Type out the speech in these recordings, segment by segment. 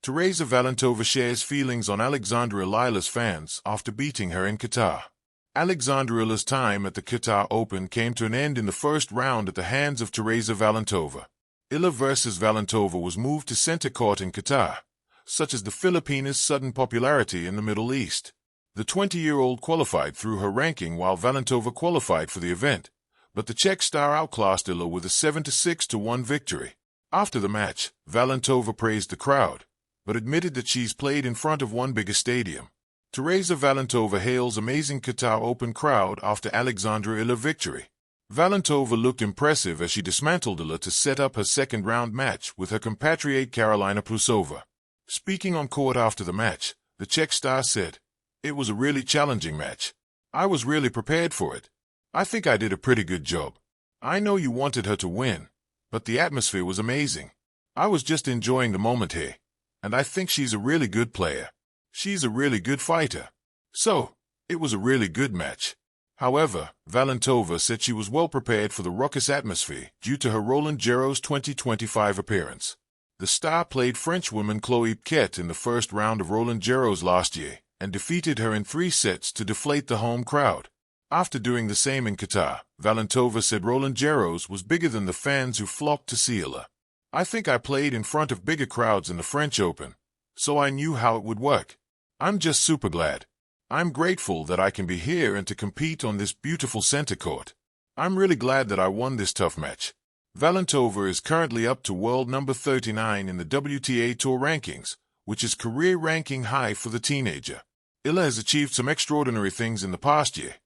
Tereza Valentova shares feelings on Alexandra Eala's fans after beating her in Qatar. Alexandra Eala's time at the Qatar Open came to an end in the first round at the hands of Tereza Valentova. Eala versus Valentova was moved to center court in Qatar, such as the Filipinas' sudden popularity in the Middle East. The 20-year-old qualified through her ranking while Valentova qualified for the event, but the Czech star outclassed Eala with a 7-6-1 victory. After the match, Valentova praised the crowd, but admitted that she's played in front of one bigger stadium. Tereza Valentova hails amazing Qatar Open crowd after Alexandra Eala victory. Valentova looked impressive as she dismantled Eala to set up her second-round match with her compatriot Karolina Plusova. Speaking on court after the match, the Czech star said, "It was a really challenging match. I was really prepared for it. I think I did a pretty good job. I know you wanted her to win, but the atmosphere was amazing. I was just enjoying the moment here, and I think she's a really good player. She's a really good fighter. So, it was a really good match." However, Valentova said she was well prepared for the raucous atmosphere due to her Roland Garros 2025 appearance. The star played Frenchwoman Chloé Piquet in the first round of Roland Garros last year and defeated her in 3 sets to deflate the home crowd. After doing the same in Qatar, Valentova said Roland Garros was bigger than the fans who flocked to see Eala. "I think I played in front of bigger crowds in the French Open, so I knew how it would work. I'm just super glad. I'm grateful that I can be here and to compete on this beautiful center court. I'm really glad that I won this tough match." Valentova is currently up to world number 39 in the WTA Tour rankings, which is career ranking high for the teenager. Eala has achieved some extraordinary things in the past year,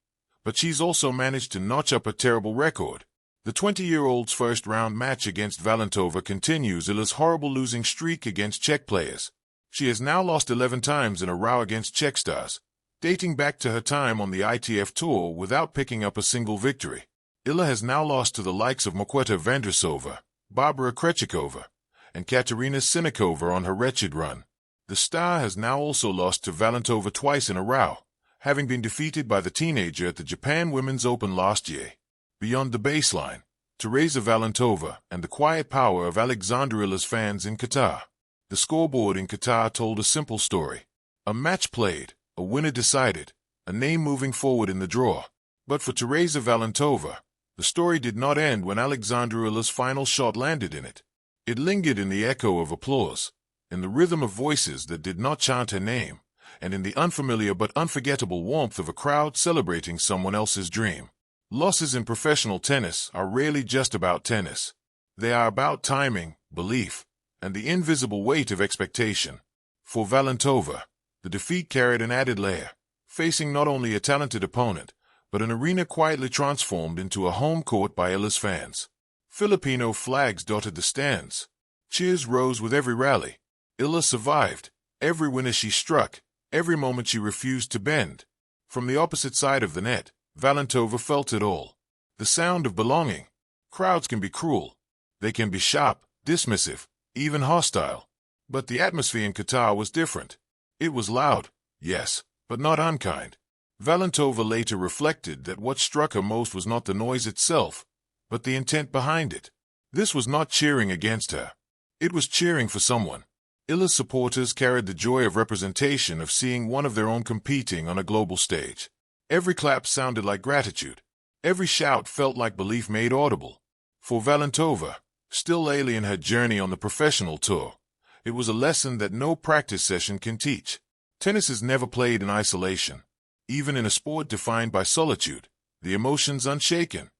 but she's also managed to notch up a terrible record. The 20-year-old's first-round match against Valentova continues Eala's horrible losing streak against Czech players. She has now lost 11 times in a row against Czech stars, dating back to her time on the ITF Tour without picking up a single victory. Eala has now lost to the likes of Markéta Vondrousová, Barbara Krejcikova, and Katerina Siniakova on her wretched run. The star has now also lost to Valentova twice in a row, having been defeated by the teenager at the Japan Women's Open last year. Beyond the baseline, Tereza Valentova and the quiet power of Alexandra Eala's fans in Qatar. The scoreboard in Qatar told a simple story. A match played, a winner decided, a name moving forward in the draw. But for Tereza Valentova, the story did not end when Alexandra Eala's final shot landed in it. It lingered in the echo of applause, in the rhythm of voices that did not chant her name, and in the unfamiliar but unforgettable warmth of a crowd celebrating someone else's dream. Losses in professional tennis are rarely just about tennis. They are about timing, belief, and the invisible weight of expectation. For Valentova, the defeat carried an added layer, facing not only a talented opponent, but an arena quietly transformed into a home court by Eala's fans. Filipino flags dotted the stands. Cheers rose with every rally. Eala survived, every winner she struck, every moment she refused to bend. From the opposite side of the net, Valentova felt it all. The sound of belonging. Crowds can be cruel. They can be sharp, dismissive, even hostile. But the atmosphere in Qatar was different. It was loud, yes, but not unkind. Valentova later reflected that what struck her most was not the noise itself, but the intent behind it. This was not cheering against her. It was cheering for someone. Eala's supporters carried the joy of representation of seeing one of their own competing on a global stage. Every clap sounded like gratitude. Every shout felt like belief made audible. For Valentova, still early in her journey on the professional tour, it was a lesson that no practice session can teach. Tennis is never played in isolation. Even in a sport defined by solitude, the emotions unshaken.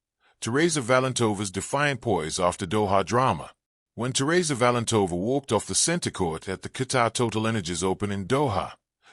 Tereza Valentova's defiant poise after Doha drama. When Tereza Valentova walked off the center court at the Qatar TotalEnergies Open in Doha,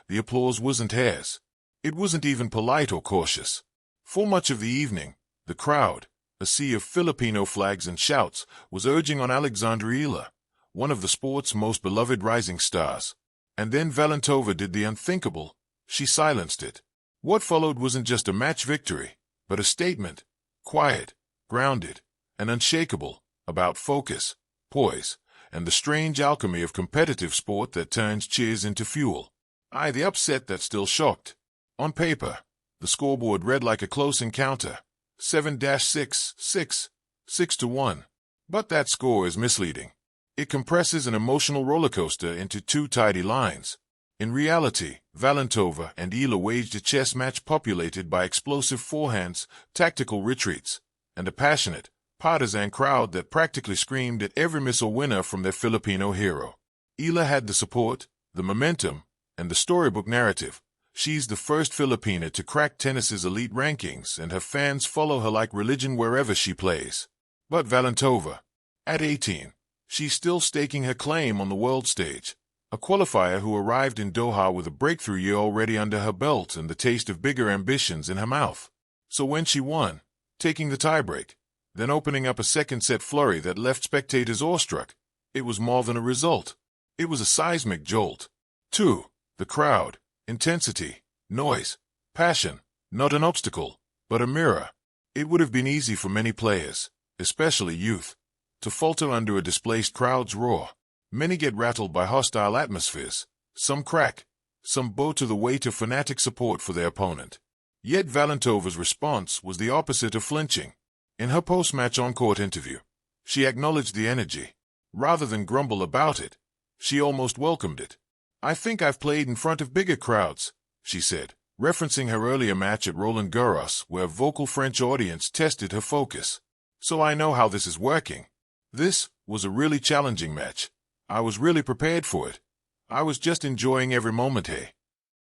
the applause wasn't hers. It wasn't even polite or cautious. For much of the evening, the crowd, a sea of Filipino flags and shouts, was urging on Alexandra Eala, one of the sport's most beloved rising stars. And then Valentova did the unthinkable. She silenced it. What followed wasn't just a match victory, but a statement, quiet, grounded, and unshakable, about focus, poise, and the strange alchemy of competitive sport that turns cheers into fuel. The upset that still shocked. On paper, the scoreboard read like a close encounter, 7-6, 6, 6-1. But that score is misleading. It compresses an emotional rollercoaster into two tidy lines. In reality, Valentova and Eala waged a chess match populated by explosive forehands, tactical retreats, and a passionate, partisan crowd that practically screamed at every missile winner from their Filipino hero. Eala had the support, the momentum, and the storybook narrative. She's the first Filipina to crack tennis's elite rankings, and her fans follow her like religion wherever she plays. But Valentova, at 18, she's still staking her claim on the world stage. A qualifier who arrived in Doha with a breakthrough year already under her belt and the taste of bigger ambitions in her mouth. So when she won, taking the tiebreak, then opening up a second-set flurry that left spectators awestruck, it was more than a result. It was a seismic jolt. 2. The crowd, intensity, noise, passion, not an obstacle, but a mirror. It would have been easy for many players, especially youth, to falter under a displaced crowd's roar. Many get rattled by hostile atmospheres. Some crack. Some bow to the weight of fanatic support for their opponent. Yet Valentova's response was the opposite of flinching. In her post-match on-court interview, she acknowledged the energy. Rather than grumble about it, she almost welcomed it. "I think I've played in front of bigger crowds," she said, referencing her earlier match at Roland Garros where a vocal French audience tested her focus. "So I know how this is working. This was a really challenging match. I was really prepared for it. I was just enjoying every moment, hey."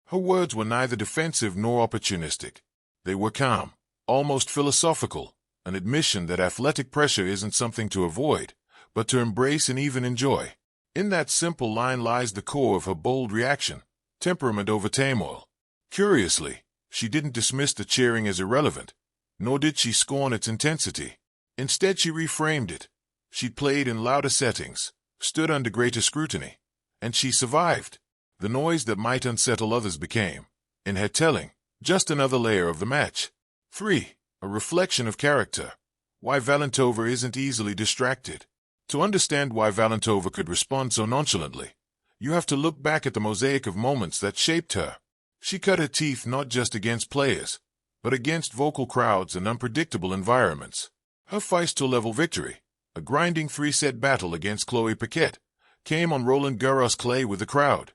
Her words were neither defensive nor opportunistic. They were calm, almost philosophical, an admission that athletic pressure isn't something to avoid, but to embrace and even enjoy. In that simple line lies the core of her bold reaction, temperament over turmoil. Curiously, she didn't dismiss the cheering as irrelevant, nor did she scorn its intensity. Instead, she reframed it. She'd played in louder settings, stood under greater scrutiny, and she survived. The noise that might unsettle others became, in her telling, just another layer of the match. 3. A reflection of character. Why Valentova isn't easily distracted. To understand why Valentova could respond so nonchalantly, you have to look back at the mosaic of moments that shaped her. She cut her teeth not just against players, but against vocal crowds and unpredictable environments. Her Feistel-level victory, a grinding 3-set battle against Chloe Paquette, came on Roland Garros clay with the crowd,